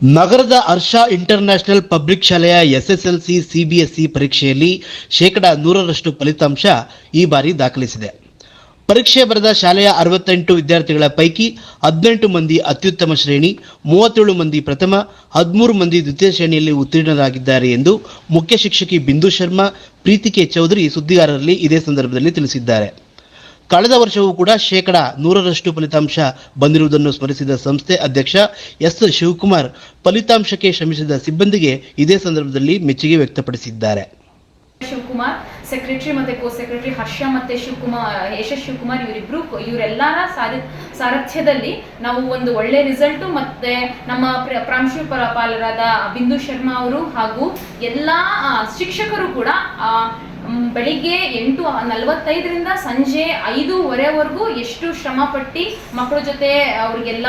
ನಗರದ ಹರ್ಷ international public ಶಾಲೆಯ SSLC CBSE ಪರೀಕ್ಷೆಯಲ್ಲಿ 100% ಫಲಿತಾಂಶ ಈ ಬಾರಿ ದಾಖಲಿಸಿದೆ. ಪರೀಕ್ಷೆ ಬರೆದ ಶಾಲೆಯ 68 ವಿದ್ಯಾರ್ಥಿಗಳ ಪೈಕಿ 18 ಮಂದಿ ಅತ್ಯುತ್ತಮ ಶ್ರೇಣಿ, 37 ಮಂದಿ ಪ್ರಥಮ, 13 ಮಂದಿ ದ್ವಿತೀಯ ಶ್ರೇಣಿಯಲ್ಲಿ ಉತ್ತೀರ್ಣರಾಗಿದ್ದಾರೆ ಎಂದು ಮುಖ್ಯ ಶಿಕ್ಷಕಿ ಬಿಂದು ಶರ್ಮಾ, ಪ್ರೀತಿ ಕೆ ಚೌಧರಿ ಸುದ್ದಿಗಾರರಲ್ಲಿ ಇದೇ ಸಂದರ್ಭದಲ್ಲಿ ತಿಳಿಸಿದ್ದಾರೆ. ಕಳೆದ ವರ್ಷವೂ ಕೂಡ 100% ಫಲಿತಾಂಶ ಬಂದಿರುವುದನ್ನು ಸ್ಮರಿಸಿದ ಸಂಸ್ಥೆ ಅಧ್ಯಕ್ಷ ಎಸ್ ಶಿವಕುಮಾರ್ ಫಲಿತಾಂಶಕ್ಕೆ ಶ್ರಮಿಸಿದ ಸಿಬ್ಬಂದಿಗೆ ಇದೇ ಸಂದರ್ಭದಲ್ಲಿ ಮೆಚ್ಚುಗೆ ವ್ಯಕ್ತಪಡಿಸಿದ್ದಾರೆ. ಶಿವಕುಮಾರ್ ಸೆಕ್ರೆಟರಿ ಮತ್ತೆ ಕೋ ಸೆಕ್ರೆಟರಿ ಹರ್ಷ ಮತ್ತೆ ಶಿವಕುಮಾರ್ ಇವರೆಲ್ಲರ ಸಾರಥ್ಯದಲ್ಲಿ ನಾವು ಒಂದು ಒಳ್ಳೆ ರಿಸಲ್ಟ್ ಮತ್ತೆ ನಮ್ಮ ಪ್ರಾಂಶುಪಾಲರಾದ ಬಿಂದು ಶರ್ಮಾ ಅವರು ಹಾಗೂ ಎಲ್ಲಾ ಶಿಕ್ಷಕರು ಕೂಡ ಬೆಳಿಗ್ಗೆ 8:45 ಸಂಜೆ 5:15 ಎಷ್ಟು ಶ್ರಮ ಪಟ್ಟು ಮಕ್ಕಳ ಜೊತೆ ಅವ್ರಿಗೆಲ್ಲ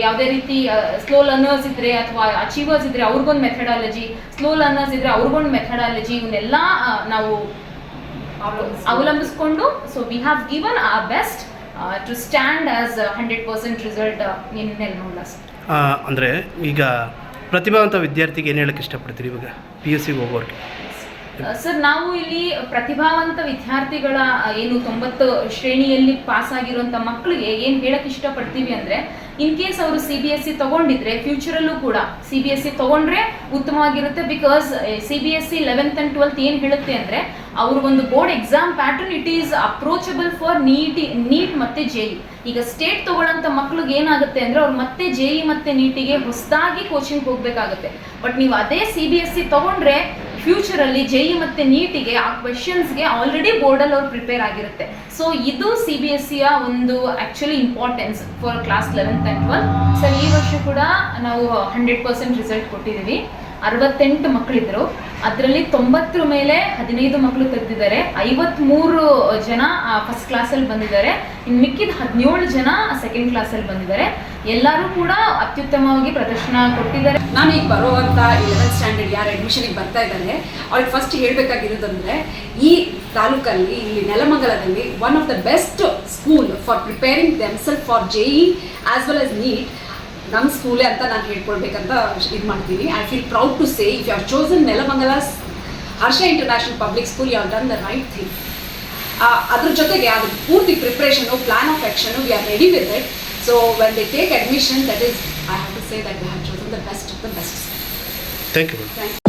ಯಾವುದೇ ರೀತಿ ಸ್ಲೋ ಲರ್ನರ್ಸ್ ಇದ್ರೆ ಅಥವಾ ಅಚೀವರ್ಸ್ ಇದ್ರೆ ಅವ್ರಿಗೊಂದು ಮೆಥಡಾಲಜಿ, ಸ್ಲೋ ಲರ್ನರ್ಸ್ ಇದ್ರೆ ಅವ್ರಿಗೊಂದು ಮೆಥಡಾಲಜಿ, ಇವನ್ನೆಲ್ಲ ನಾವು ಅವಲಂಬಿಸಿಕೊಂಡು so we have given our best to stand as 100% result in Nelamangala. ಅಂದರೆ ಈಗ ಪ್ರತಿಭಾವಂತ ವಿದ್ಯಾರ್ಥಿಗೆ ಏನು ಹೇಳಕ್ಕೆ ಇಷ್ಟಪಡ್ತೀರಿ ಇವಾಗ PUCಗೆ ಹೋಗೋರಿಗೆ? ಸರ್, ನಾವು ಇಲ್ಲಿ ಪ್ರತಿಭಾವಂತ ವಿದ್ಯಾರ್ಥಿಗಳ ಏನು 90 ಶ್ರೇಣಿಯಲ್ಲಿ ಪಾಸ್ ಆಗಿರುವಂಥ ಮಕ್ಕಳಿಗೆ ಏನು ಹೇಳಕ್ಕೆ ಇಷ್ಟಪಡ್ತೀವಿ ಅಂದರೆ, ಇನ್ ಕೇಸ್ ಅವರು CBSE ತಗೊಂಡಿದ್ರೆ ಫ್ಯೂಚರಲ್ಲೂ ಕೂಡ CBSE ತಗೊಂಡ್ರೆ ಉತ್ತಮವಾಗಿರುತ್ತೆ. Because CBSE 11th and 12th ಏನು ಹೇಳುತ್ತೆ ಅಂದರೆ, ಅವ್ರ ಒಂದು board exam pattern it is approachable for neat ಮತ್ತೆ JEE. ಈಗ ಸ್ಟೇಟ್ ತಗೊಳ್ಳೋಂಥ ಮಕ್ಳಿಗೆ ಏನಾಗುತ್ತೆ ಅಂದರೆ, ಅವ್ರು ಮತ್ತೆ JEE ಮತ್ತೆ ನೀಟಿಗೆ ಹೊಸದಾಗಿ ಕೋಚಿಂಗ್ ಹೋಗಬೇಕಾಗುತ್ತೆ. ಬಟ್ ನೀವು ಅದೇ CBSE ತಗೊಂಡ್ರೆ ಫ್ಯೂಚರಲ್ಲಿ JEE ಮತ್ತೆ ನೀಟಿಗೆ ಆ ಕ್ವೆಶನ್ಸ್ಗೆ ಆಲ್ರೆಡಿ ಬೋರ್ಡಲ್ಲಿ ಅವ್ರು ಪ್ರಿಪೇರ್ ಆಗಿರುತ್ತೆ. ಸೊ ಇದು CBSEಯ ಒಂದು actually importance for class 11th and 12th. Sir, ಈ ವರ್ಷ ಕೂಡ ನಾವು 100% ರಿಸಲ್ಟ್ ಕೊಟ್ಟಿದ್ದೀವಿ. 68 ಮಕ್ಕಳಿದ್ರು, ಅದರಲ್ಲಿ 90 ಮೇಲೆ 15 ಮಕ್ಕಳು ತೆಗೆದಿದ್ದಾರೆ. 53 ಜನ ಫಸ್ಟ್ ಕ್ಲಾಸಲ್ಲಿ ಬಂದಿದ್ದಾರೆ, ಇನ್ನು ಮಿಕ್ಕಿದ 17 ಜನ ಸೆಕೆಂಡ್ ಕ್ಲಾಸಲ್ಲಿ ಬಂದಿದ್ದಾರೆ. ಎಲ್ಲರೂ ಕೂಡ ಅತ್ಯುತ್ತಮವಾಗಿ ಪ್ರದರ್ಶನ ಕೊಟ್ಟಿದ್ದಾರೆ. ನಾನು ಈಗ ಬರುವಂಥ 11th ಸ್ಟ್ಯಾಂಡರ್ಡ್ ಯಾರು ಅಡ್ಮಿಷನಿಗೆ ಬರ್ತಾ ಇದ್ದಾರೆ ಅವ್ರಿಗೆ ಫಸ್ಟ್ ಹೇಳಬೇಕಾಗಿರೋದಂದರೆ, ಈ ತಾಲೂಕಲ್ಲಿ ಇಲ್ಲಿ ನೆಲಮಂಗಲದಲ್ಲಿ one of the best school for preparing themselves for JEE as well as NEET ನಮ್ಮ ಸ್ಕೂಲೇ ಅಂತ ನಾನು ಹೇಳ್ಕೊಳ್ಬೇಕಂತ ಇದು ಮಾಡ್ತೀನಿ. I feel proud to say if you have chosen Nelamangala's Harsha international public school, you have done the right thing. ಅದ್ರ ಜೊತೆಗೆ ಅದು ಪೂರ್ತಿ preparation, plan of action, we are ready with it. So when they take admission, that is, I have to say that they have chosen the best of the best. Thank you.